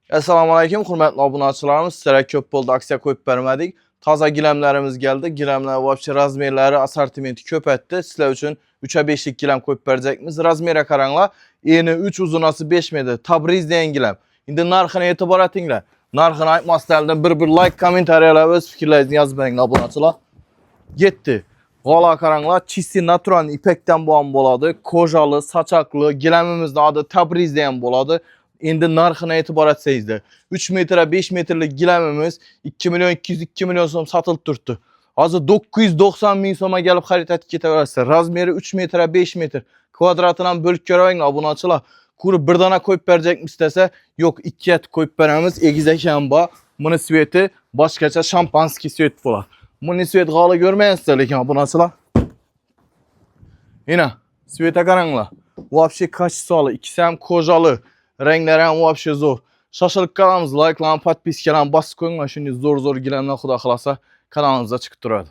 Assalamu alaykum, hörmətli abunəçilərimiz. Sizlərə köp bolda aksiya qoyub vermədik. Taza giləmlərimiz gəldi. Giləmlər vəbşi razmerləri, asortimenti köpətdi. Sizlər üçün 3'ə 5'lik giləm qoyub verəcəkmiz. Razmerə qaranlar. Eni 3, uzunası 5 metr. Tabriz deyən giləm. İndi narxına etibar etinlər. Narxına aytmasdan əldən bir like, kommentariyalar, öz fikirlərinizi yazıb verin abunəçilər. Getdi. Qala qaranlar çisi natural ipəkdən boğan boladı. Kojalı, saçaqlı, giləmimizin adı Tabriz deyən boladı. İndi narxına etibar etsəyizdir. 3 metrə 5 metrlik giləmimiz 2 milyon 202 milyon som satılıb durdu. Azı 990 min soma gəlib xarit etiketə verərsiniz. Razmeri 3 metrə 5 metr. Kvadratından bölüb görəyin abunəçilər. Kuru bir dana koyup verecek mi istese? Yok, 2 et koyup veremiz. Egizəkan ba. Bunu sveti başkaça şampanski svet bula. Bunu svet qalı görmeyen isterlik abunəçilər. Yine svete qaranla. Vapşi kaç salı. İkisi hem kojalı. Renkleri hem vapşi zor. Şaşılık kanalımız, like'lan, patpiskalan basıp koyun. Şimdi zor girenler xuda xılasa kanalımıza çıkıp duradı.